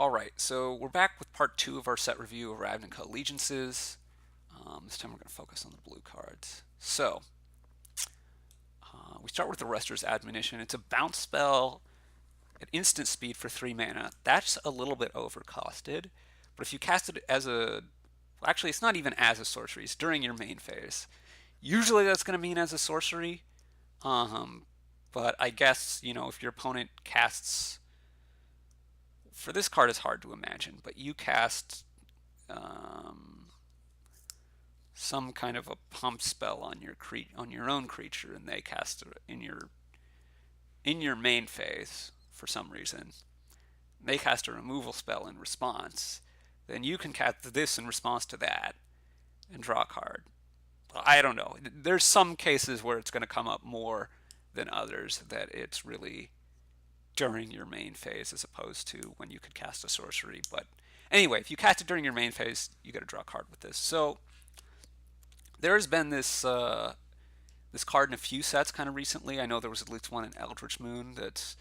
Alright, so we're back with part 2 of our set review of Ravnica Allegiances. This time we're going to focus on the blue cards. So, we start with the Rester's Admonition. It's a bounce spell at instant speed for 3 mana. That's a little bit overcosted, but if you cast it as a... Actually, it's not even as a sorcery, it's during your main phase. Usually that's going to mean as a sorcery, but I guess, if your opponent casts... For this card, it's hard to imagine, but you cast some kind of a pump spell on your own creature, and they cast it in your main phase for some reason. They cast a removal spell in response. Then you can cast this in response to that and draw a card. I don't know. There's some cases where it's going to come up more than others that it's really during your main phase as opposed to when you could cast a sorcery. But anyway, if you cast it during your main phase, you got to draw a card with this. So there has been this card in a few sets kind of recently. I know there was at least one in Eldritch Moon that's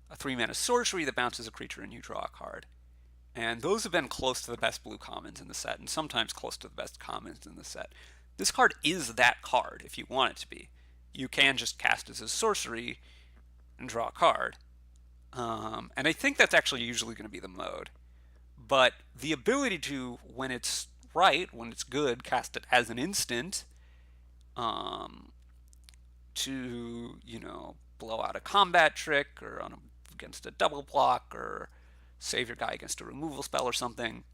a 3-mana sorcery that bounces a creature and you draw a card. And those have been close to the best blue commons in the set, and sometimes close to the best commons in the set. This card is that card if you want it to be. You can just cast it as a sorcery and draw a card. And I think that's actually usually going to be the mode. But the ability to, when it's right, when it's good, cast it as an instant, to, blow out a combat trick or against a double block or save your guy against a removal spell or something.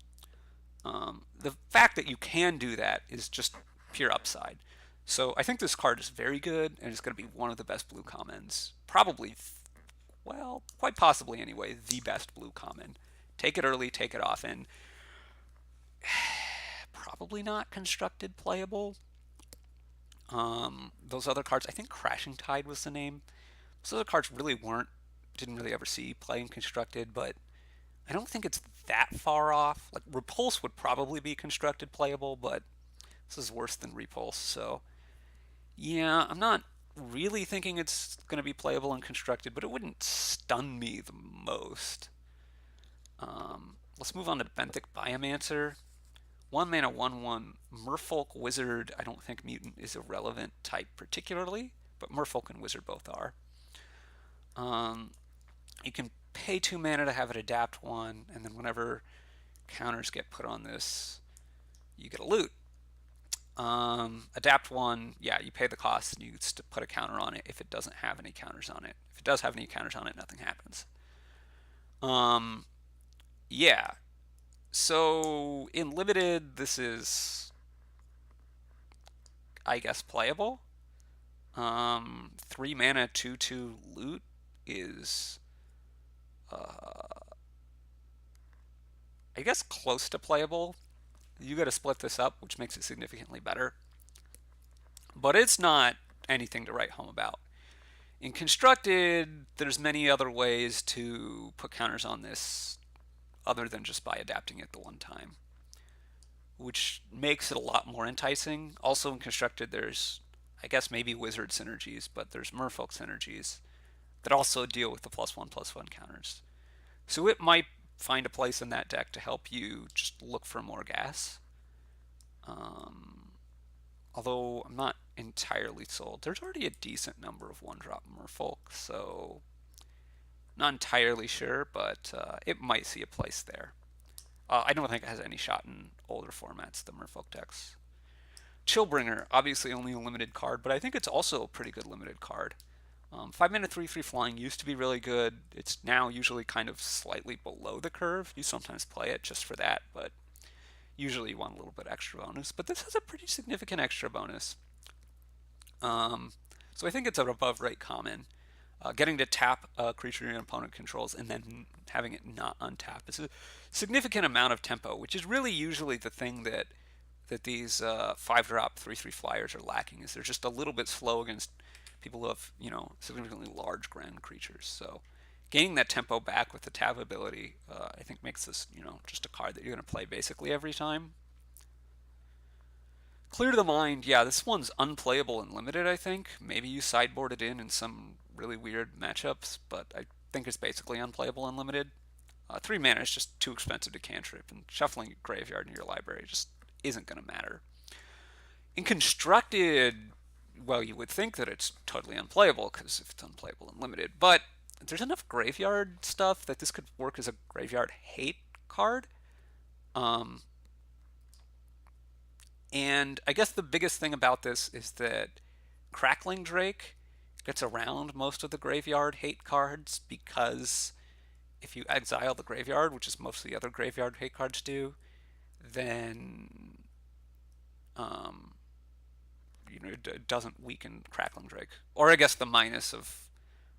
The fact that you can do that is just pure upside. So I think this card is very good and it's going to be one of the best blue commons. Probably, well, quite possibly anyway, the best blue common. Take it early, take it often. Probably not constructed playable. Those other cards, I think Crashing Tide was the name. Those other cards really didn't really ever see play in constructed, but I don't think it's that far off. Like Repulse would probably be constructed playable, but this is worse than Repulse, so yeah, I'm not really thinking it's going to be playable and constructed, but it wouldn't stun me the most. Let's move on to Benthic Biomancer. 1 mana, 1/1 Merfolk Wizard. I don't think Mutant is a relevant type particularly, but Merfolk and Wizard both are. You can pay 2 mana to have it adapt 1, and then whenever counters get put on this, you get a loot. Adapt 1, yeah, you pay the cost and you put a counter on it if it doesn't have any counters on it. If it does have any counters on it, nothing happens. Yeah. So in limited, this is, I guess, playable. 3 mana, 2/2 loot is, I guess, close to playable. You got to split this up, which makes it significantly better. But it's not anything to write home about. In constructed, there's many other ways to put counters on this other than just by adapting it the one time, which makes it a lot more enticing. Also in constructed, there's, I guess, maybe wizard synergies, but there's merfolk synergies that also deal with the +1/+1 counters. So it might find a place in that deck to help you just look for more gas. Although I'm not entirely sold. There's already a decent number of 1-drop merfolk, so not entirely sure, but it might see a place there. I don't think it has any shot in older formats, the merfolk decks. Chillbringer, obviously only a limited card, but I think it's also a pretty good limited card. 5 mana 3/3 flying used to be really good. It's now usually kind of slightly below the curve. You sometimes play it just for that, but usually you want a little bit extra bonus. But this has a pretty significant extra bonus. So I think it's an above rate common. Getting to tap a creature your opponent controls and then having it not untap is a significant amount of tempo, which is really usually the thing that these 5-drop 3/3 flyers are lacking. Is they're just a little bit slow against people who have, significantly large grand creatures. So gaining that tempo back with the tap ability, I think makes this, just a card that you're going to play basically every time. Clear to the Mind, yeah, this one's unplayable and limited, I think. Maybe you sideboard it in some really weird matchups, but I think it's basically unplayable and limited. 3 mana is just too expensive to cantrip, and shuffling a graveyard in your library just isn't going to matter. In constructed, well, you would think that it's totally unplayable, because if it's unplayable and limited, but there's enough graveyard stuff that this could work as a graveyard hate card. Um, and I guess the biggest thing about this is that Crackling Drake gets around most of the graveyard hate cards, because if you exile the graveyard, which is most of the other graveyard hate cards do, then um, it doesn't weaken Crackling Drake. Or I guess the minus of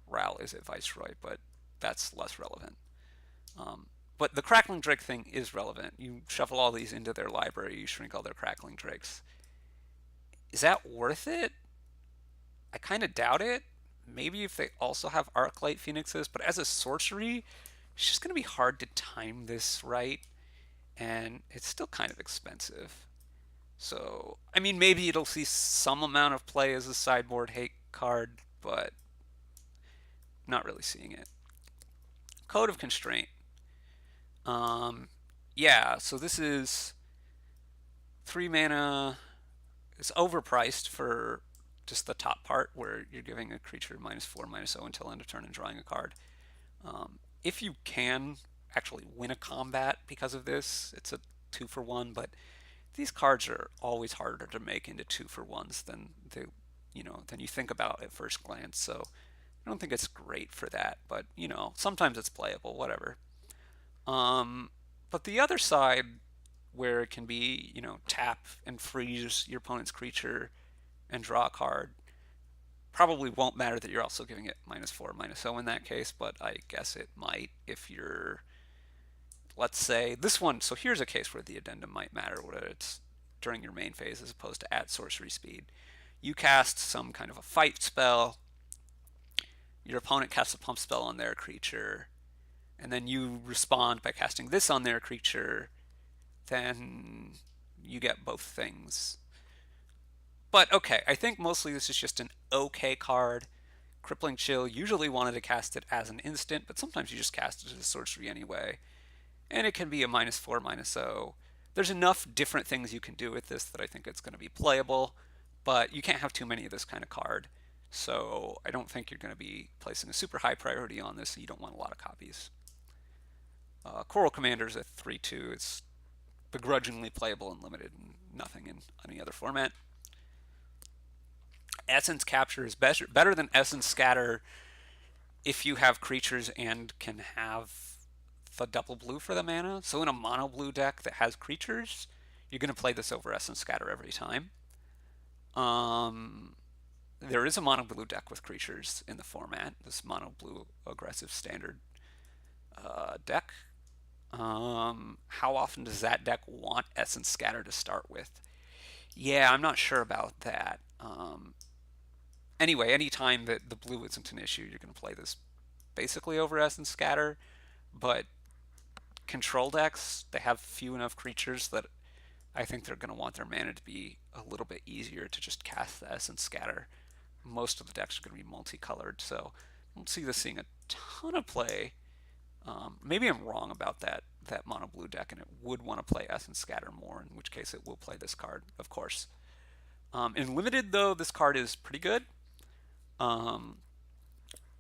Ral is at Viceroy, but that's less relevant. Um, but the Crackling Drake thing is relevant. You shuffle all these into their library, you shrink all their Crackling Drakes. Is that worth it? I kind of doubt it. Maybe if they also have Arclight Phoenixes, but as a sorcery, it's just going to be hard to time this right, and it's still kind of expensive. So, I mean, maybe it'll see some amount of play as a sideboard hate card, but not really seeing it. Code of Constraint. Yeah, so this is 3 mana. It's overpriced for just the top part, where you're giving a creature -4, -0 until end of turn and drawing a card. If you can actually win a combat because of this, it's a 2-for-1, but these cards are always harder to make into 2-for-1s than than you think about at first glance. So I don't think it's great for that, but sometimes it's playable, whatever. But the other side, where it can be, tap and freeze your opponent's creature and draw a card, probably won't matter that you're also giving it -4, -0 in that case, but I guess it might if you're, let's say, this one. So here's a case where the addendum might matter, where it's during your main phase as opposed to at sorcery speed. You cast some kind of a fight spell, your opponent casts a pump spell on their creature, and then you respond by casting this on their creature, then you get both things. But okay, I think mostly this is just an okay card. Crippling Chill usually wanted to cast it as an instant, but sometimes you just cast it as a sorcery anyway. And it can be a -4, -0. There's enough different things you can do with this that I think it's going to be playable, but you can't have too many of this kind of card. So I don't think you're going to be placing a super high priority on this, and you don't want a lot of copies. Coral Commander's at 3-2. It's begrudgingly playable and limited, and nothing in any other format. Essence Capture is better than Essence Scatter if you have creatures and can have the double blue for the mana. So in a mono blue deck that has creatures, you're going to play this over Essence Scatter every time. There is a mono blue deck with creatures in the format, this mono blue aggressive standard deck. How often does that deck want Essence Scatter to start with? Yeah, I'm not sure about that. Anyway, anytime that the blue isn't an issue, you're going to play this basically over Essence Scatter. But control decks, they have few enough creatures that I think they're going to want their mana to be a little bit easier to just cast the Essence Scatter. Most of the decks are going to be multicolored, so I don't see this seeing a ton of play. Maybe I'm wrong about that mono blue deck, and it would want to play Essence Scatter more, in which case it will play this card, of course. In limited, though, this card is pretty good.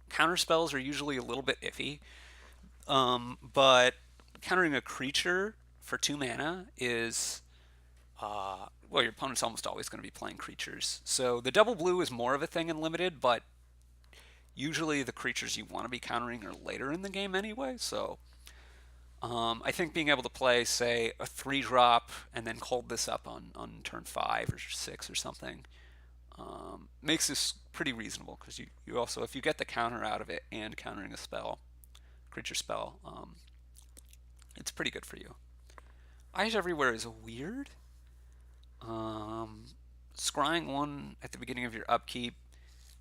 Counter spells are usually a little bit iffy, but countering a creature for 2 mana is, well, your opponent's almost always going to be playing creatures. So the double blue is more of a thing in limited, but usually the creatures you want to be countering are later in the game anyway. So I think being able to play, say, a 3-drop and then hold this up on turn 5 or 6 or something makes this pretty reasonable, because you also, if you get the counter out of it and countering a spell, creature spell, it's pretty good for you. Eyes Everywhere is weird. Scrying 1 at the beginning of your upkeep.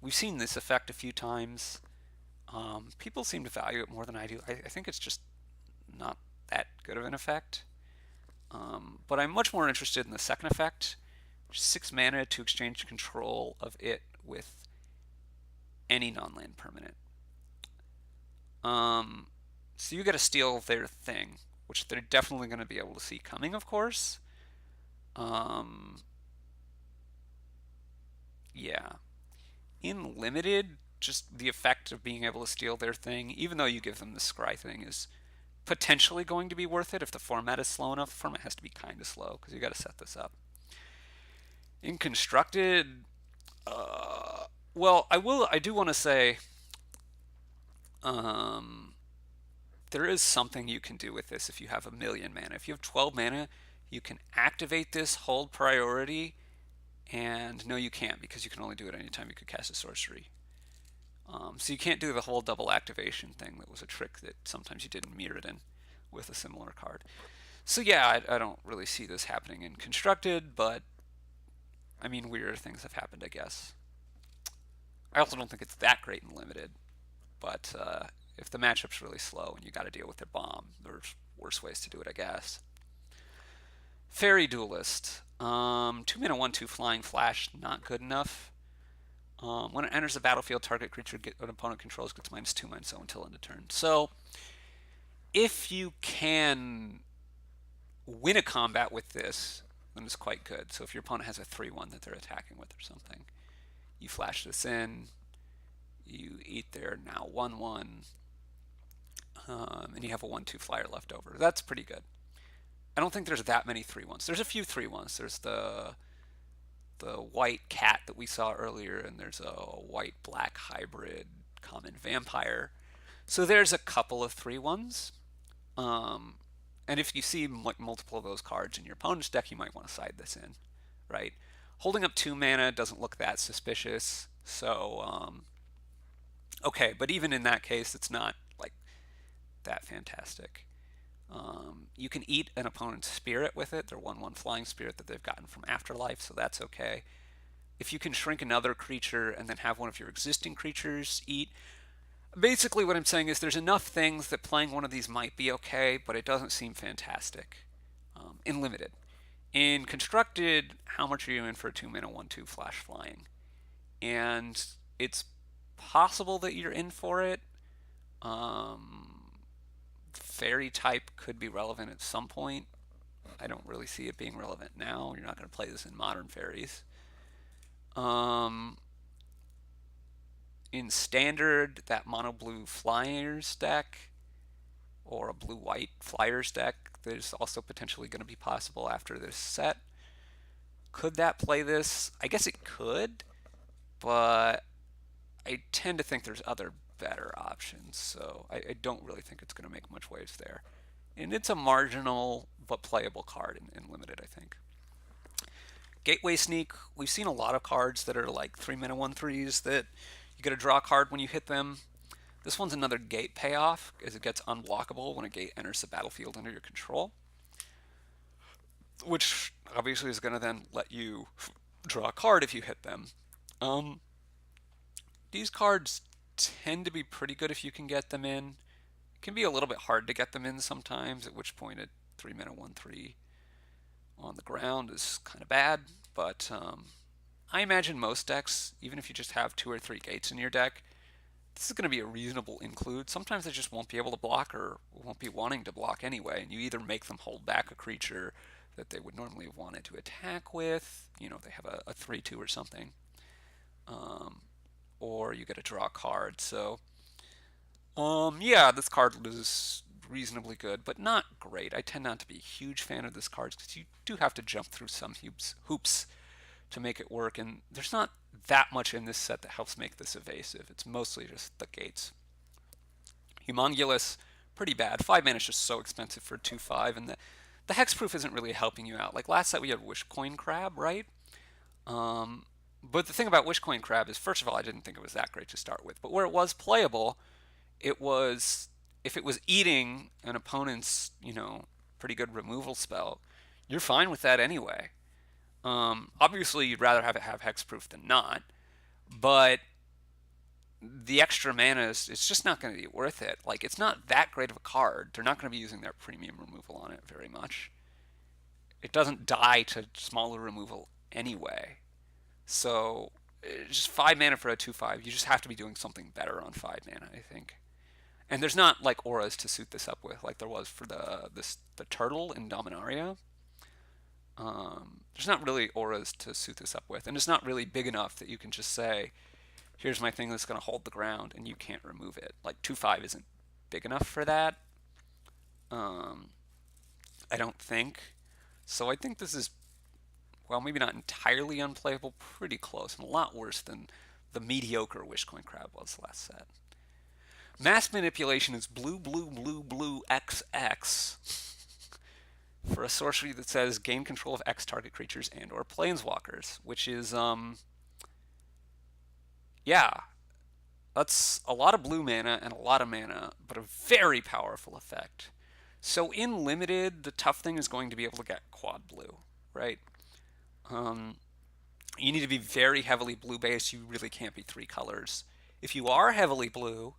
We've seen this effect a few times. People seem to value it more than I do. I think it's just not that good of an effect. But I'm much more interested in the second effect, 6 mana to exchange control of it with any non-land permanent. So you got to steal their thing, which they're definitely going to be able to see coming, of course. Um, yeah. In limited, just the effect of being able to steal their thing, even though you give them the scry thing, is potentially going to be worth it if the format is slow enough. The format has to be kind of slow because you got to set this up. In constructed, well, I do want to say, um, there is something you can do with this if you have 1,000,000 mana. If you have 12 mana, you can activate this, hold priority, and no, you can't because you can only do it anytime you could cast a sorcery. So you can't do the whole double activation thing that was a trick that sometimes you did in Mirrodin with a similar card. So yeah, I don't really see this happening in constructed, but I mean, weirder things have happened, I guess. I also don't think it's that great in limited, but if the matchup's really slow and you got to deal with their bomb, there's worse ways to do it, I guess. Fairy Duelist. 2 mana, 1/2 flying flash, not good enough. When it enters the battlefield, target creature an opponent controls gets -2/-0 until end of turn. So if you can win a combat with this, then it's quite good. So if your opponent has a 3/1 that they're attacking with or something, you flash this in, you eat their now 1/1, and you have a 1/2 flyer left over. That's pretty good. I don't think there's that many 3/1s. There's a few 3/1s. There's the white cat that we saw earlier, and there's a white black hybrid common vampire. So there's a couple of 3/1s. And if you see multiple of those cards in your opponent's deck, you might want to side this in, right? Holding up 2 mana doesn't look that suspicious. So, okay, but even in that case, it's not like that fantastic. You can eat an opponent's spirit with it. They're 1/1 flying spirit that they've gotten from Afterlife, so that's okay. If you can shrink another creature and then have one of your existing creatures eat, basically what I'm saying is there's enough things that playing one of these might be okay, but it doesn't seem fantastic in limited. In constructed, how much are you in for a 2 mana 1/2 flash flying? And it's possible that you're in for it. Fairy type could be relevant at some point. I don't really see it being relevant now. You're not going to play this in modern fairies. In standard, that mono blue flyers deck or a blue white flyers deck, there's also potentially going to be possible after this set. Could that play this? I guess it could, but I tend to think there's other better options, so I don't really think it's going to make much waves there. And it's a marginal but playable card in limited, I think. Gateway Sneak, we've seen a lot of cards that are like 3 mana 1/3s that you get to draw a card when you hit them. This one's another gate payoff, as it gets unblockable when a gate enters the battlefield under your control, which obviously is going to then let you draw a card if you hit them. These cards tend to be pretty good if you can get them in. It can be a little bit hard to get them in sometimes, at which point a 3 mana 1/3 on the ground is kind of bad. But I imagine most decks, even if you just have 2 or 3 gates in your deck, this is going to be a reasonable include. Sometimes they just won't be able to block or won't be wanting to block anyway, and you either make them hold back a creature that they would normally have wanted to attack with, you know, if they have a 3/2 or something, or you get to draw a card. So, yeah, this card is reasonably good, but not great. I tend not to be a huge fan of this card because you do have to jump through some hoops to make it work, and there's not that much in this set that helps make this evasive. It's mostly just the gates. Humongulous, pretty bad. 5 mana is just so expensive for 2/5, and the hexproof isn't really helping you out. Like last set we had Wishcoin Crab, right? But the thing about Wishcoin Crab is, first of all, I didn't think it was that great to start with. But where it was playable, it was if it was eating an opponent's, you know, pretty good removal spell, you're fine with that anyway. Obviously, you'd rather have it have hexproof than not, but the extra mana is it's just not going to be worth it. Like, it's not that great of a card. They're not going to be using their premium removal on it very much. It doesn't die to smaller removal anyway. So, just 5 mana for a 2/5. You just have to be doing something better on 5 mana, I think. And there's not like auras to suit this up with, like there was for the turtle in Dominaria. There's not really auras to suit this up with, and it's not really big enough that you can just say, "Here's my thing that's going to hold the ground," and you can't remove it. Like 2/5 isn't big enough for that. Um, I don't think. So I think this is, well, maybe not entirely unplayable, pretty close, and a lot worse than the mediocre Wishcoin Crab was last set. Mass Manipulation is blue, blue, blue, blue, XX for a sorcery that says gain control of X target creatures and or planeswalkers, which is, yeah, that's a lot of blue mana and a lot of mana, but a very powerful effect. So in limited, the tough thing is going to be able to get quad blue, right? Um, you need to be very heavily blue based. You really can't be 3 colors. If you are heavily blue,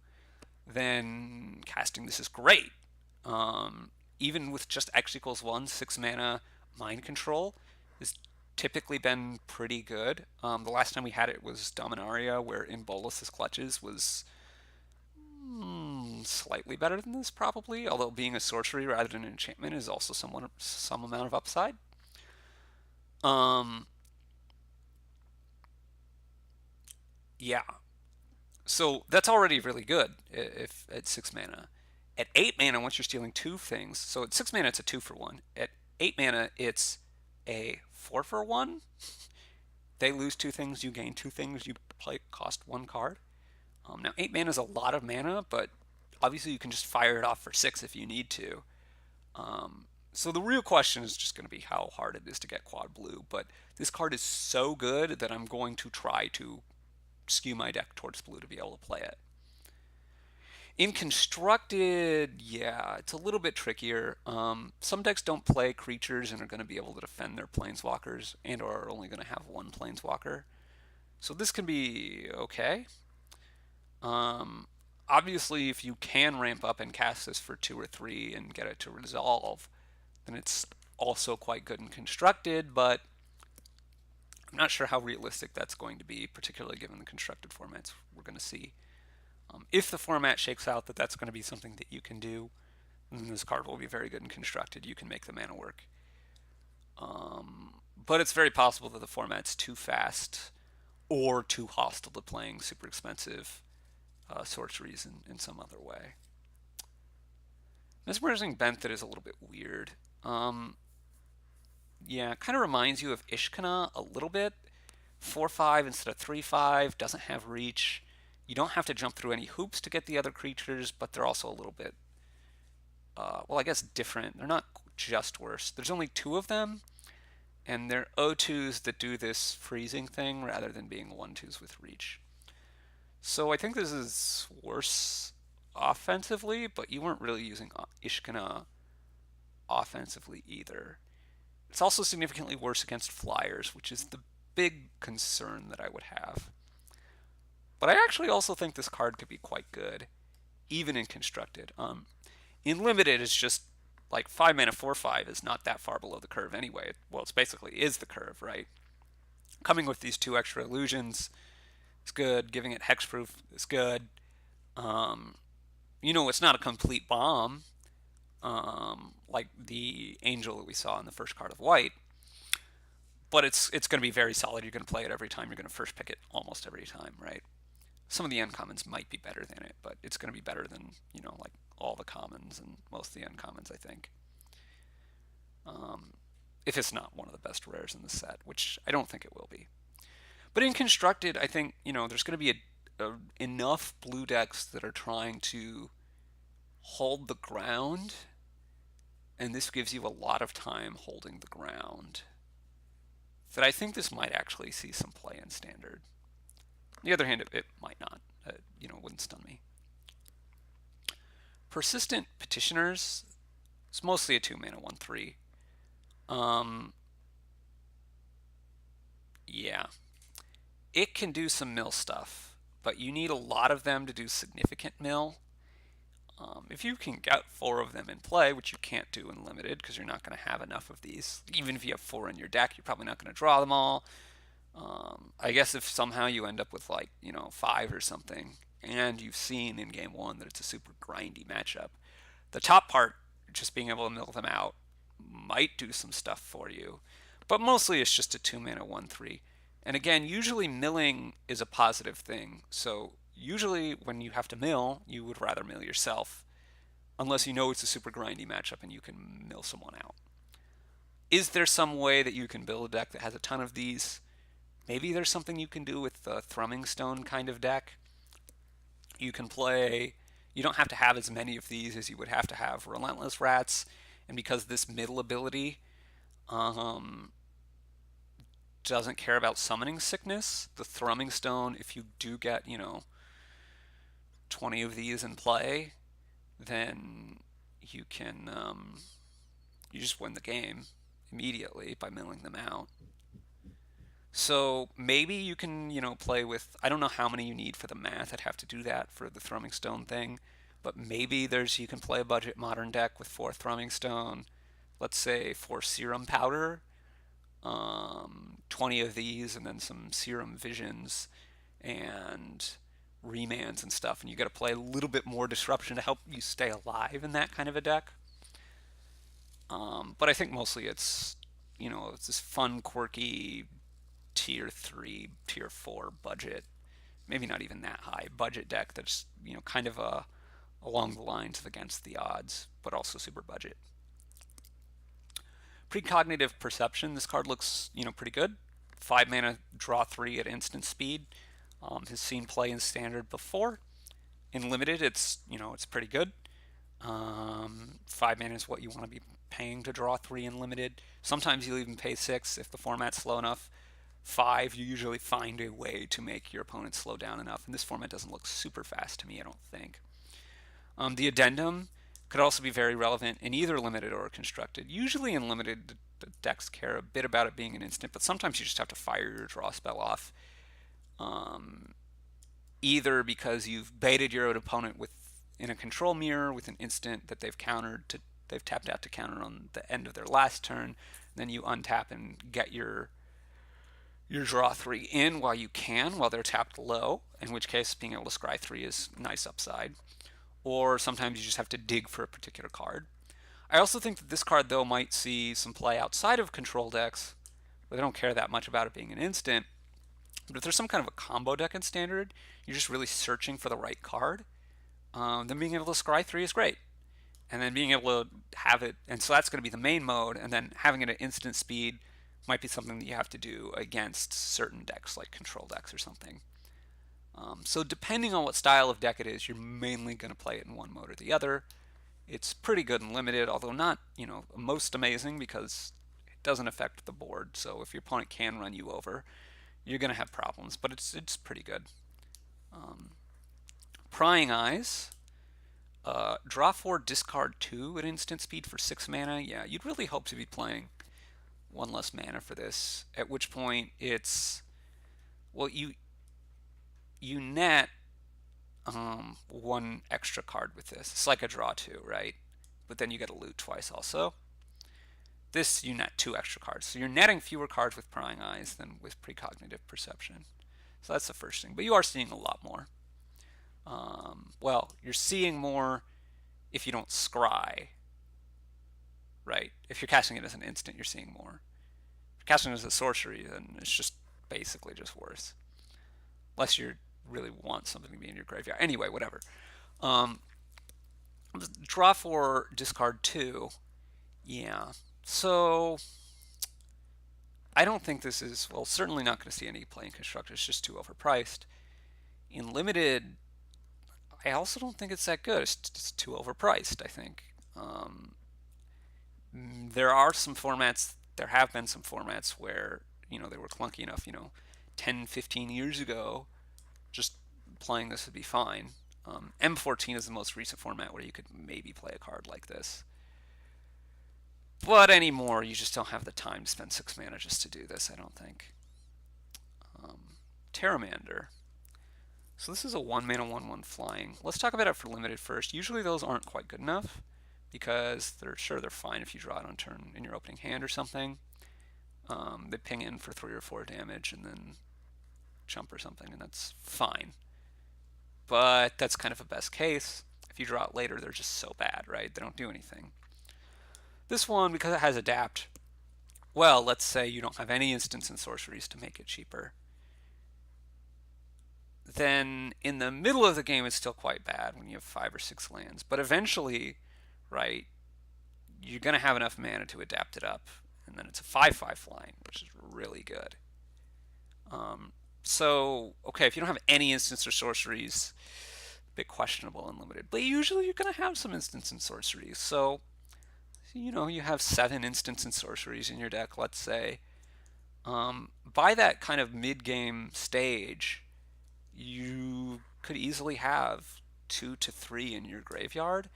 then casting this is great. Even with just X equals 1, 6 mana mind control has typically been pretty good. The last time we had it was Dominaria, where Imbolus's Clutches was slightly better than this, probably. Although being a sorcery rather than an enchantment is also some amount of upside. Um, yeah. So that's already really good if at 6 mana. At 8 mana, once you're stealing 2 things, so at 6 mana it's a 2 for 1. At 8 mana it's a 4 for 1. They lose 2 things, you gain 2 things, you play cost 1 card. Now 8 mana is a lot of mana, but obviously you can just fire it off for 6 if you need to. So the real question is just going to be how hard it is to get quad blue. But this card is so good that I'm going to try to skew my deck towards blue to be able to play it. In constructed, yeah, it's a little bit trickier. Some decks don't play creatures and are going to be able to defend their planeswalkers and or are only going to have 1 planeswalker. So this can be okay. Obviously, if you can ramp up and cast this for 2 or 3 and get it to resolve, then it's also quite good and constructed, but I'm not sure how realistic that's going to be, particularly given the constructed formats we're going to see. If the format shakes out that that's going to be something that you can do, then this card will be very good and constructed. You can make the mana work. But it's very possible that the format's too fast or too hostile to playing super expensive sorceries in some other way. Mesmerizing Benthet is a little bit weird. Yeah, kind of reminds you of Ishkana a little bit. 4/5 instead of 3/5, doesn't have reach. You don't have to jump through any hoops to get the other creatures, but they're also a little bit, well, I guess different. They're not just worse. There's only 2 of them, and they're O2s that do this freezing thing rather than being 1/2s with reach. So I think this is worse offensively, but you weren't really using Ishkana offensively either. It's also significantly worse against flyers, which is the big concern that I would have. But I actually also think this card could be quite good, even in constructed. In limited, it's just like 5 mana 4/5 is not that far below the curve anyway. Well, it's basically is the curve, right? Coming with these 2 extra illusions is good. Giving it hexproof is good. It's not a complete bomb, like the angel that we saw in the first card of white. But it's going to be very solid. You're going to play it every time. You're going to first pick it almost every time, right? Some of the uncommons might be better than it, but it's going to be better than, like all the commons and most of the uncommons, I think. If it's not one of the best rares in the set, which I don't think it will be. But in constructed, I think, there's going to be enough blue decks that are trying to hold the ground, and this gives you a lot of time holding the ground, that I think this might actually see some play in standard. On the other hand, it might not. Wouldn't stun me. Persistent Petitioners. It's mostly a 2 mana 1/3. Yeah. It can do some mill stuff, but you need a lot of them to do significant mill. If you can get 4 of them in play, which you can't do in limited because you're not going to have enough of these, even if you have 4 in your deck, you're probably not going to draw them all. I guess if somehow you end up with 5 or something, and you've seen in game one that it's a super grindy matchup. The top part, just being able to mill them out, might do some stuff for you, but mostly it's just a 2-mana 1/3. And again, usually milling is a positive thing. So usually when you have to mill, you would rather mill yourself, unless you know it's a super grindy matchup and you can mill someone out. Is there some way that you can build a deck that has a ton of these? Maybe there's something you can do with the Thrumming Stone kind of deck. You can play, you don't have to have as many of these as you would have to have Relentless Rats, and because this middle ability um, doesn't care about summoning sickness, the Thrumming Stone, if you do get, 20 of these in play, then you can, you just win the game immediately by milling them out. So maybe you can, play with, I don't know how many you need for the math. I'd have to do that for the Thrumming Stone thing. But maybe you can play a budget modern deck with 4 Thrumming Stone, let's say 4 Serum Powder, 20 of these, and then some Serum Visions and remands and stuff. And you got to play a little bit more disruption to help you stay alive in that kind of a deck. But I think mostly it's this fun, quirky tier 3, tier 4 budget, maybe not even that high budget deck that's, kind of along the lines of against the odds, but also super budget. Precognitive Perception, this card looks, pretty good. 5 mana, draw 3 at instant speed. Has seen play in standard before. In limited, it's pretty good. 5 mana is what you want to be paying to draw 3 in limited. Sometimes you'll even pay 6 if the format's slow enough. 5, you usually find a way to make your opponent slow down enough, and this format doesn't look super fast to me, I don't think. The addendum could also be very relevant in either limited or constructed. Usually in limited, the decks care a bit about it being an instant, but sometimes you just have to fire your draw spell off. Either because you've baited your own opponent in a control mirror with an instant that they've tapped out to counter on the end of their last turn, then you untap and get your draw 3 in while they're tapped low, in which case being able to scry 3 is nice upside. Or sometimes you just have to dig for a particular card. I also think that this card, though, might see some play outside of control decks, where they don't care that much about it being an instant. But if there's some kind of a combo deck in standard, you're just really searching for the right card, then being able to scry 3 is great. And then being able to have it, and so that's going to be the main mode, and then having it at instant speed might be something that you have to do against certain decks, like control decks or something. So depending on what style of deck it is, you're mainly going to play it in one mode or the other. It's pretty good and limited, although not, most amazing because it doesn't affect the board. So if your opponent can run you over, you're going to have problems, but it's pretty good. Prying Eyes. Draw 4, discard 2 at instant speed for 6 mana. Yeah, you'd really hope to be playing 1 less mana for this, at which point it's, well, you net 1 extra card with this. It's like a draw 2, right? But then you get to loot twice also. This, you net 2 extra cards. So you're netting fewer cards with Prying Eyes than with Precognitive Perception. So that's the first thing. But you are seeing a lot more. Well, you're seeing more if you don't scry, right? If you're casting it as an instant, you're seeing more. If you're casting it as a sorcery, then it's just basically just worse. Unless you really want something to be in your graveyard. Anyway, whatever. Draw 4, discard 2. Yeah. So I don't think this is, well, certainly not going to see any play in constructed. It's just too overpriced. In limited, I also don't think it's that good. It's just too overpriced, I think. There have been some formats where, they were clunky enough, 10, 15 years ago, just playing this would be fine. M14 is the most recent format where you could maybe play a card like this. But anymore, you just don't have the time to spend 6 mana just to do this, I don't think. Terramander. So this is a 1 mana 1/1 flying. Let's talk about it for limited first. Usually those aren't quite good enough because they're fine if you draw it on turn in your opening hand or something. They ping in for 3 or 4 damage and then jump or something, and that's fine. but that's kind of a best case. If you draw it later, they're just so bad, right? They don't do anything. This one, because it has adapt, well, let's say you don't have any instants and sorceries to make it cheaper. Then in the middle of the game, it's still quite bad when you have 5 or 6 lands. But eventually, right, you're going to have enough mana to adapt it up. And then it's a 5/5 flying, which is really good. So, okay, if you don't have any instants or sorceries, a bit questionable and limited. But usually you're going to have some instants and sorceries. So, you have 7 instants and sorceries in your deck, let's say. By that kind of mid-game stage, you could easily have 2 to 3 in your graveyard.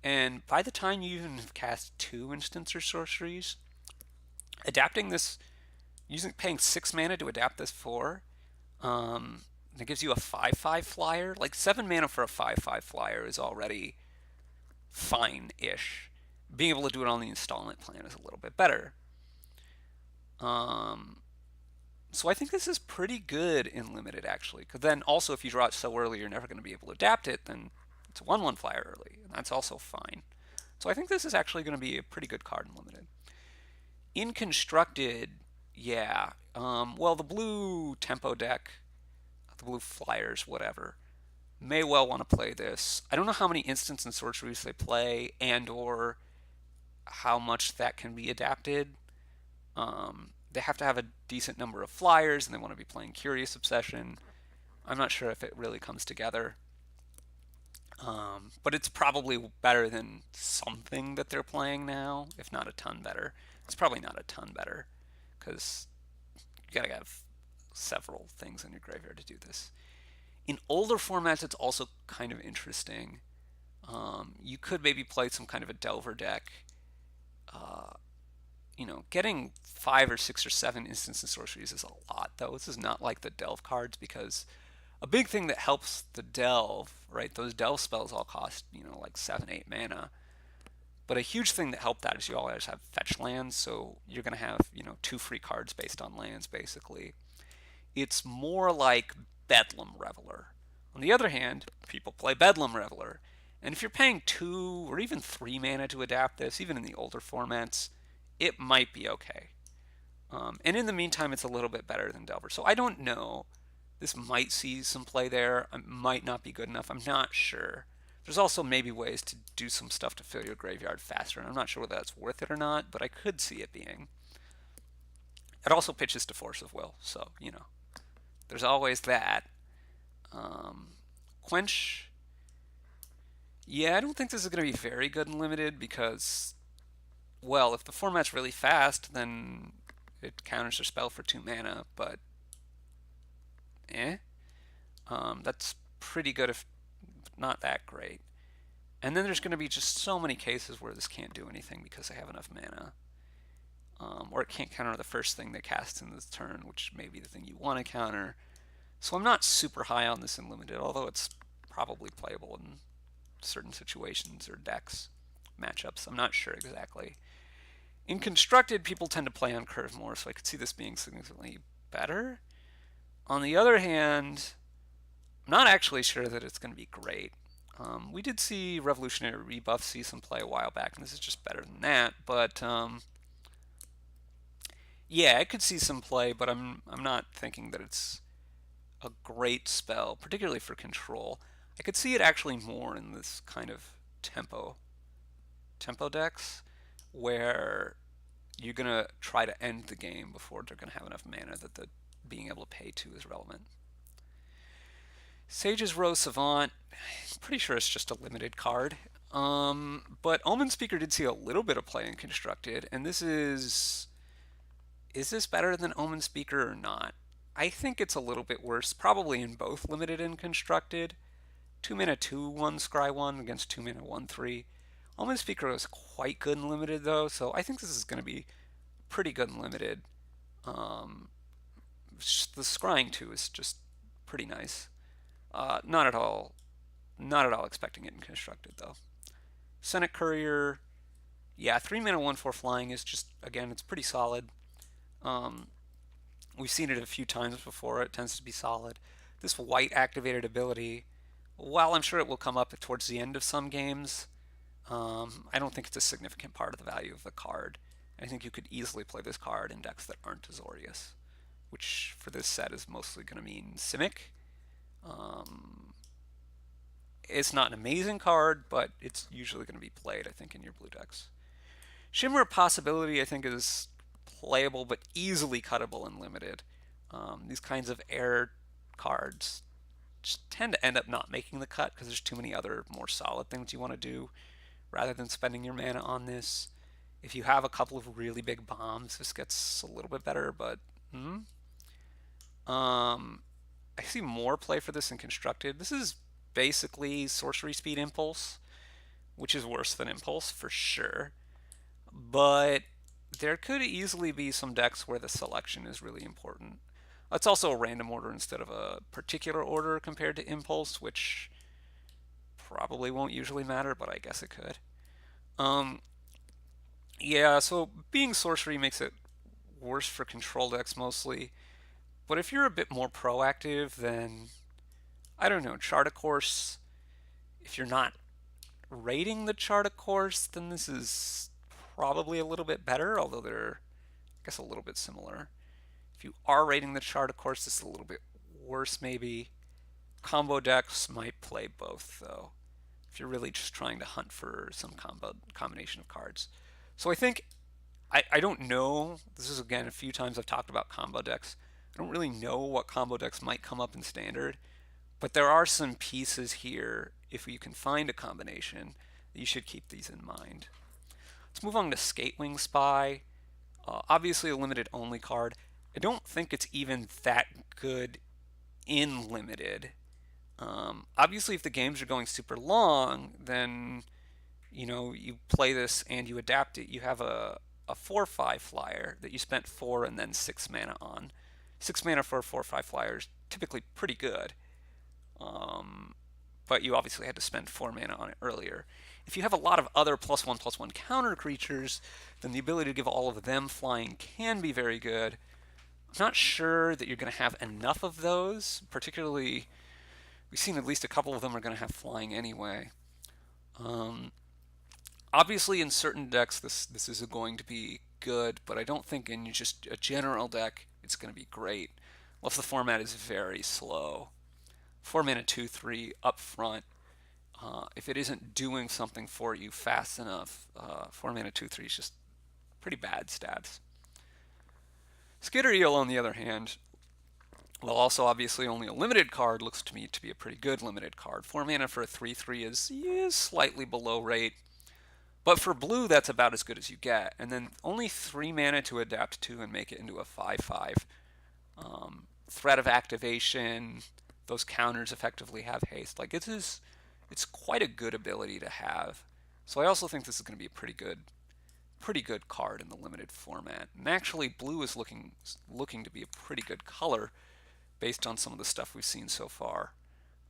And by the time you even have cast 2 instants or sorceries, adapting this, paying 6 mana to adapt this 4, that gives you a 5/5 flyer. Like 7 mana for a 5/5 flyer is already fine-ish. Being able to do it on the installment plan is a little bit better. So I think this is pretty good in limited, actually. Because then also, if you draw it so early, you're never going to be able to adapt it, then it's a 1/1 flyer early, and that's also fine. So I think this is actually going to be a pretty good card in limited. In constructed, yeah. Well, the blue tempo deck, the blue flyers, whatever, may well want to play this. I don't know how many instants and sorceries they play, and or how much that can be adapted. They have to have a decent number of flyers, and they want to be playing Curious Obsession. I'm not sure if it really comes together. But it's probably better than something that they're playing now, if not a ton better. It's probably not a ton better, because you gotta have several things in your graveyard to do this. In older formats, it's also kind of interesting. You could maybe play some kind of a Delver deck. Getting 5 or 6 or 7 instants and sorceries is a lot, though. This is not like the Delve cards, because a big thing that helps the Delve, right? Those Delve spells all cost, like 7, 8 mana. But a huge thing that helped that is you always have fetch lands, so you're going to have, 2 free cards based on lands, basically. It's more like Bedlam Reveler. On the other hand, people play Bedlam Reveler. And if you're paying 2 or even 3 mana to adapt this, even in the older formats, it might be okay. And in the meantime, it's a little bit better than Delver. So I don't know. This might see some play there. It might not be good enough. I'm not sure. There's also maybe ways to do some stuff to fill your graveyard faster, and I'm not sure whether that's worth it or not, but I could see it being. It also pitches to Force of Will, so, there's always that. Quench. Yeah, I don't think this is going to be very good in limited, because, well, if the format's really fast, then it counters their spell for 2 mana, but that's pretty good, if not that great. And then there's going to be just so many cases where this can't do anything because they have enough mana. Or it can't counter the first thing they cast in this turn, which may be the thing you want to counter. So I'm not super high on this in limited, although it's probably playable in certain situations or decks, matchups. I'm not sure exactly. In constructed, people tend to play on curve more, so I could see this being significantly better. On the other hand, I'm not actually sure that it's going to be great. We did see Revolutionary Rebuff see some play a while back, and this is just better than that. But yeah, I could see some play, but I'm not thinking that it's a great spell, particularly for control. I could see it actually more in this kind of tempo decks, where you're going to try to end the game before they're going to have enough mana that the being able to pay 2 is relevant. Sage's Row Savant, I'm pretty sure it's just a limited card. But Omen Speaker did see a little bit of play in Constructed, and this is this better than Omen Speaker or not? I think it's a little bit worse, probably in both limited and Constructed. 2 mana 2/1 Scry 1 against 2 mana 1/3. Omen Speaker was quite good in limited, though, so I think this is going to be pretty good in limited. The Scrying 2 is just pretty nice. Not at all expecting it in Constructed, though. Senate Courier, yeah, 3 mana 1/4 flying is just, again, it's pretty solid. We've seen it a few times before. It tends to be solid. This white activated ability, while I'm sure it will come up towards the end of some games, I don't think it's a significant part of the value of the card. I think you could easily play this card in decks that aren't Azorius, which for this set is mostly going to mean Simic. Um, it's not an amazing card, but it's usually going to be played, I think, in your blue decks. Shimmer Possibility, I think, is playable but easily cuttable and limited. These kinds of air cards just tend to end up not making the cut because there's too many other more solid things you want to do rather than spending your mana on this. If you have a couple of really big bombs, this gets a little bit better, but I see more play for this in Constructed. This is basically Sorcery Speed Impulse, which is worse than Impulse for sure. But there could easily be some decks where the selection is really important. It's also a random order instead of a particular order compared to Impulse, which probably won't usually matter, but I guess it could. Yeah, so being sorcery makes it worse for control decks mostly. But if you're a bit more proactive, then I don't know, chart a course. If you're not rating the chart a course, then this is probably a little bit better, although they're, I guess, a little bit similar. If you are rating the chart a course, this is a little bit worse maybe. Combo decks might play both though, if you're really just trying to hunt for some combination of cards. So I think I don't know. This is again a few times I've talked about combo decks. I don't really know what combo decks might come up in standard, but there are some pieces here. If you can find a combination, you should keep these in mind. Let's move on to Skatewing Spy. Obviously a limited only card. I don't think it's even that good in limited. Obviously, if the games are going super long, then you play this and you adapt it. You have a 4/5 flyer that you spent 4 and then 6 mana on. 6 mana for a 4/5 flyer is typically pretty good. But you obviously had to spend 4 mana on it earlier. If you have a lot of other +1/+1 counter creatures, then the ability to give all of them flying can be very good. I'm not sure that you're going to have enough of those, particularly we've seen at least a couple of them are going to have flying anyway. Obviously, in certain decks, this is going to be good, but I don't think in just a general deck it's going to be great. Well, if the format is very slow, 4 mana 2/3 up front. If it isn't doing something for you fast enough, 4 mana 2/3 is just pretty bad stats. Skitter Eel, on the other hand, while also obviously only a limited card, looks to me to be a pretty good limited card. 4 mana for a 3/3 is slightly below rate. But for blue, that's about as good as you get. And then only 3 mana to adapt to and make it into a 5/5. Threat of activation, those counters effectively have haste. Like it's quite a good ability to have. So I also think this is going to be a pretty good card in the limited format. And actually, blue is looking to be a pretty good color based on some of the stuff we've seen so far.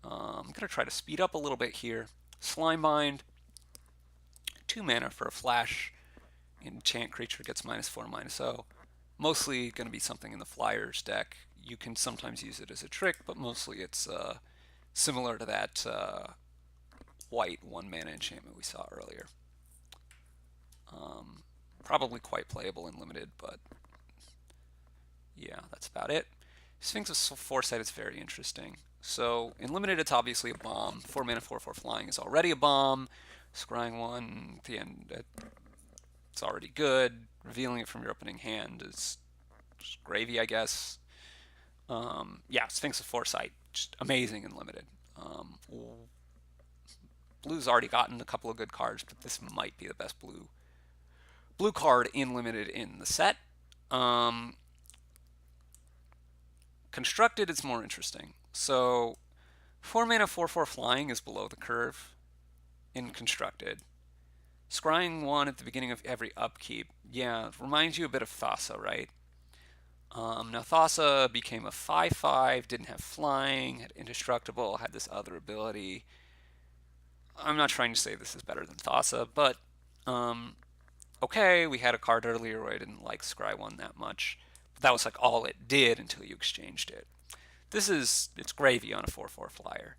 I'm going to try to speed up a little bit here. Slimebind, 2 mana for a flash. Enchant creature gets -4/-0. Mostly going to be something in the Flyers deck. You can sometimes use it as a trick, but mostly it's similar to that white 1 mana enchantment we saw earlier. Probably quite playable in limited, but yeah, that's about it. Sphinx of Foresight is very interesting. So in limited, it's obviously a bomb. 4 mana 4/4 flying is already a bomb. Scrying 1 at the end, it's already good. Revealing it from your opening hand is just gravy, I guess. Yeah, Sphinx of Foresight, just amazing in limited. Blue's already gotten a couple of good cards, but this might be the best blue card in limited in the set. Constructed, it's more interesting. So 4 mana 4/4 flying is below the curve in Constructed. Scrying 1 at the beginning of every upkeep, yeah, reminds you a bit of Thassa, right? Now Thassa became a 5/5, didn't have flying, had indestructible, had this other ability. I'm not trying to say this is better than Thassa, but okay, we had a card earlier where I didn't like Scry 1 that much, but that was like all it did until you exchanged it. It's gravy on a 4/4 flyer.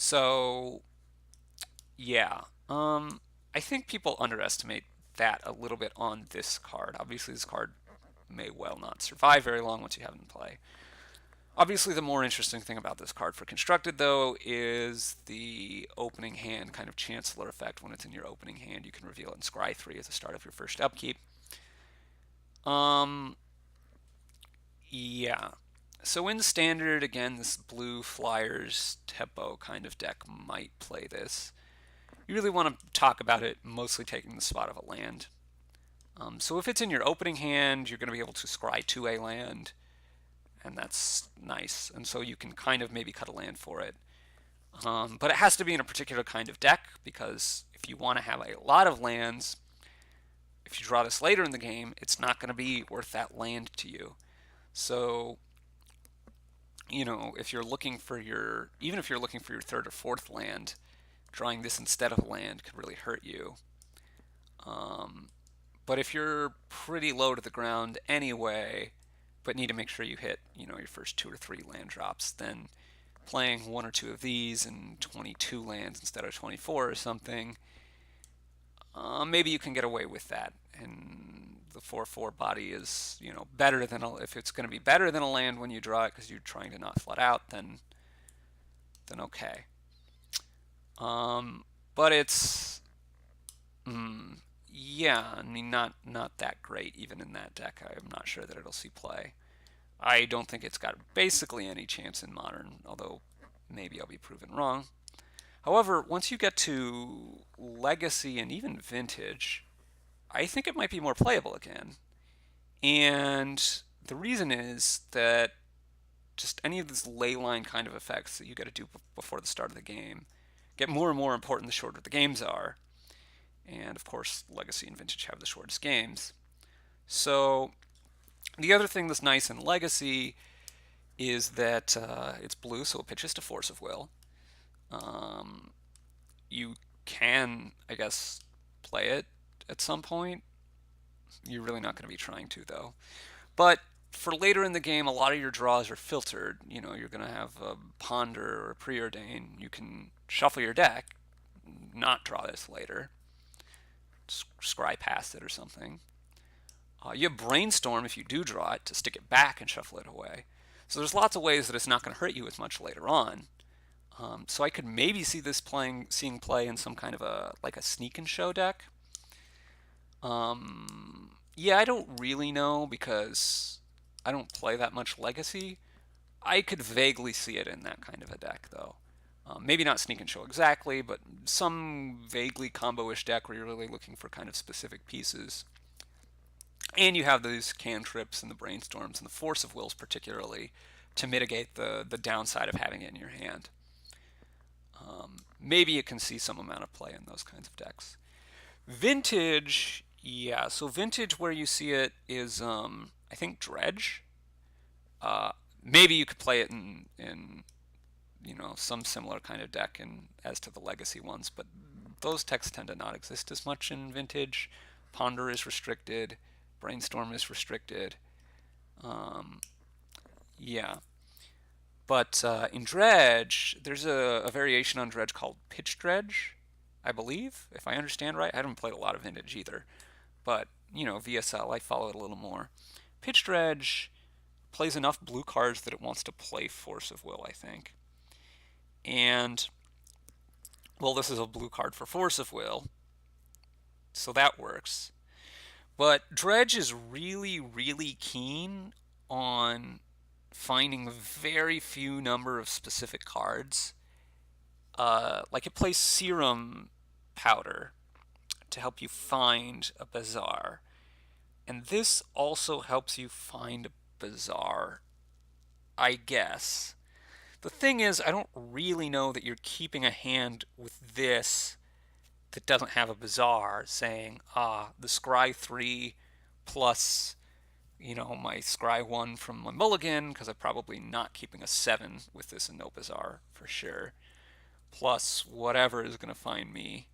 So yeah, I think people underestimate that a little bit on this card. Obviously, this card may well not survive very long once you have it in play. Obviously, the more interesting thing about this card for Constructed, though, is the opening hand kind of Chancellor effect. When it's in your opening hand, you can reveal it in Scry 3 at the start of your first upkeep. Um, yeah. So in Standard, again, this blue Flyers Tempo kind of deck might play this. You really want to talk about it mostly taking the spot of a land. So if it's in your opening hand, you're going to be able to scry to a land, and that's nice. And so you can kind of maybe cut a land for it. But it has to be in a particular kind of deck, because if you want to have a lot of lands, if you draw this later in the game, it's not going to be worth that land to you. So, if you're looking for even if you're looking for your third or fourth land, drawing this instead of a land could really hurt you. But if you're pretty low to the ground anyway, but need to make sure you hit, your first 2 or 3 land drops, then playing 1 or 2 of these and 22 lands instead of 24 or something, maybe you can get away with that. And the 4/4 body is, better than if it's going to be better than a land when you draw it because you're trying to not flood out, then okay. But it's yeah, I mean, not that great even in that deck. I'm not sure that it'll see play. I don't think it's got basically any chance in Modern, although maybe I'll be proven wrong. However, once you get to Legacy and even Vintage, I think it might be more playable again. And the reason is that just any of these ley line kind of effects that you got to do before the start of the game get more and more important the shorter the games are. And of course, Legacy and Vintage have the shortest games. So the other thing that's nice in Legacy is that it's blue, so it pitches to Force of Will. You can, I guess, play it at some point. You're really not going to be trying to, though. But for later in the game, a lot of your draws are filtered. You're going to have a Ponder or a Preordain. You can shuffle your deck, not draw this later, scry past it or something. You have Brainstorm if you do draw it to stick it back and shuffle it away. So there's lots of ways that it's not going to hurt you as much later on. So I could maybe see this seeing play in some kind of a sneak and show deck. Yeah, I don't really know because I don't play that much Legacy. I could vaguely see it in that kind of a deck, though. Maybe not sneak and show exactly, but some vaguely combo-ish deck where you're really looking for kind of specific pieces. And you have these cantrips and the brainstorms and the force of wills particularly to mitigate the downside of having it in your hand. Maybe you can see some amount of play in those kinds of decks. Vintage, yeah. So Vintage, where you see it is, I think, Dredge. Maybe you could play it in some similar kind of deck as to the Legacy ones, but those decks tend to not exist as much in Vintage. Ponder is restricted. Brainstorm is restricted. Yeah. But in Dredge, there's a variation on Dredge called Pitch Dredge, I believe, if I understand right. I haven't played a lot of Vintage either. But, VSL, I follow it a little more. Pitch Dredge plays enough blue cards that it wants to play Force of Will, I think. And, well, this is a blue card for Force of Will, so that works. But Dredge is really, really keen on finding a very few number of specific cards. It plays Serum Powder to help you find a Bazaar. And this also helps you find a Bazaar, I guess. The thing is, I don't really know that you're keeping a hand with this that doesn't have a Bazaar, saying, the Scry 3 plus, my Scry 1 from my mulligan, because I'm probably not keeping a 7 with this and no Bazaar for sure, plus whatever is going to find me,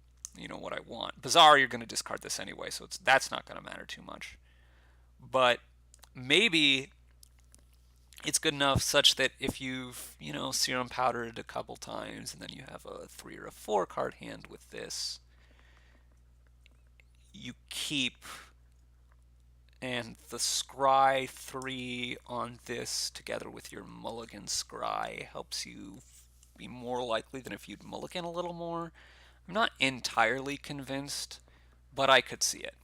what I want. Bazaar, you're going to discard this anyway, so that's not going to matter too much. But maybe It's good enough such that if you've, serum powdered a couple times and then you have a 3 or a 4 card hand with this, you keep, and the scry 3 on this together with your mulligan scry helps you be more likely than if you'd mulligan a little more. I'm not entirely convinced, but I could see it.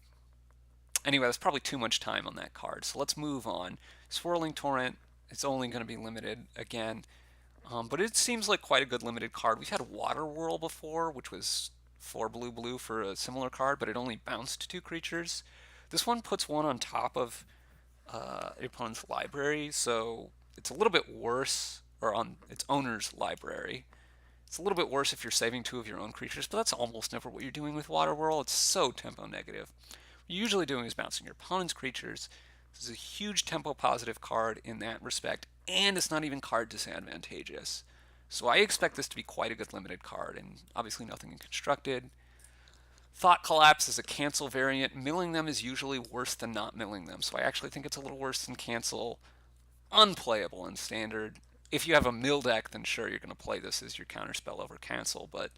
Anyway, that's probably too much time on that card, so let's move on. Swirling Torrent, it's only going to be limited again, but it seems like quite a good limited card. We've had Water Whirl before, which was 4 blue blue for a similar card, but it only bounced 2 creatures. This one puts one on top of your opponent's library, so it's a little bit worse, or on its owner's library. It's a little bit worse if you're saving 2 of your own creatures, but that's almost never what you're doing with Water Whirl. It's so tempo negative. What you're usually doing is bouncing your opponent's creatures. This is a huge tempo positive card in that respect, and it's not even card disadvantageous. So I expect this to be quite a good limited card, and obviously nothing in constructed. Thought Collapse is a cancel variant. Milling them is usually worse than not milling them, so I actually think it's a little worse than cancel. Unplayable in standard. If you have a mill deck, then sure, you're going to play this as your counterspell over cancel, but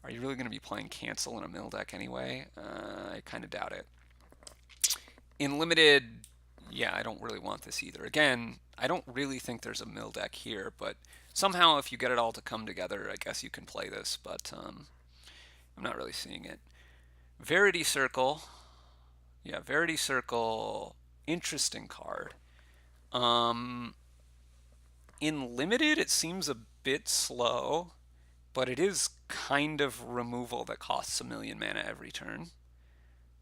are you really going to be playing cancel in a mill deck anyway? I kind of doubt it. In limited, yeah, I don't really want this either. Again, I don't really think there's a mill deck here, but somehow if you get it all to come together, I guess you can play this, but I'm not really seeing it. Verity Circle. Yeah, Verity Circle, interesting card. In limited, it seems a bit slow, but it is kind of removal that costs 1,000,000 mana every turn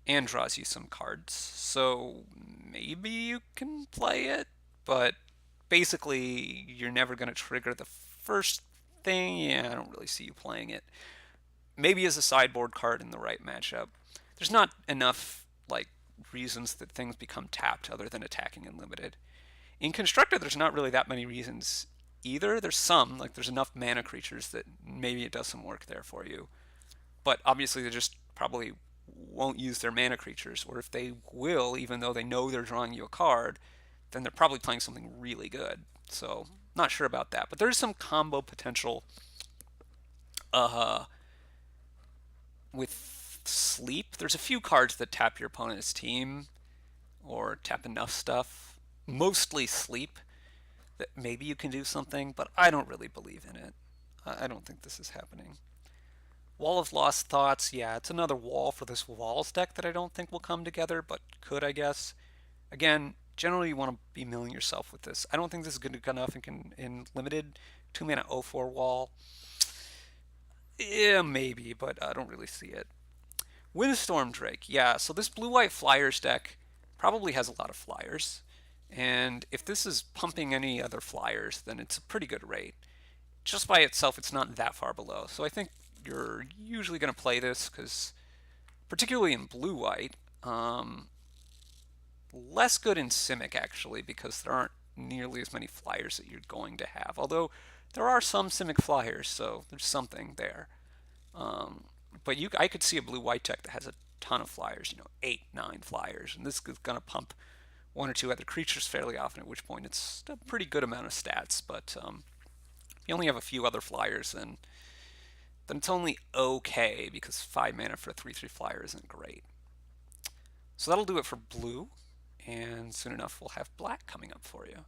and draws you some cards. So maybe you can play it, but basically you're never going to trigger the first thing. Yeah, I don't really see you playing it. Maybe as a sideboard card in the right matchup. There's not enough reasons that things become tapped other than attacking in limited. In constructed, there's not really that many reasons either. There's some, there's enough mana creatures that maybe it does some work there for you. But obviously they just probably won't use their mana creatures, or if they will, even though they know they're drawing you a card, then they're probably playing something really good. So not sure about that, but there's some combo potential with sleep. There's a few cards that tap your opponent's team or tap enough stuff, mostly sleep, that maybe you can do something, but I don't really believe in it. I don't think this is happening. Wall of Lost Thoughts, yeah, it's another wall for this Walls deck that I don't think will come together, but could, I guess. Again, generally you want to be milling yourself with this. I don't think this is good enough in limited. 2 mana 0/4 wall. Yeah, maybe, but I don't really see it. Windstorm Drake, yeah, so this blue-white flyers deck probably has a lot of flyers. And if this is pumping any other flyers, then it's a pretty good rate. Just by itself, it's not that far below. So I think you're usually going to play this because, particularly in blue-white, less good in Simic actually because there aren't nearly as many flyers that you're going to have. Although there are some Simic flyers, so there's something there. But I could see a blue-white deck that has a ton of flyers, 8, 9 flyers, and this is going to pump 1 or 2 other creatures fairly often, at which point it's a pretty good amount of stats. But if you only have a few other flyers, then it's only okay, because 5 mana for a 3/3 flyer isn't great. So that'll do it for blue, and soon enough we'll have black coming up for you.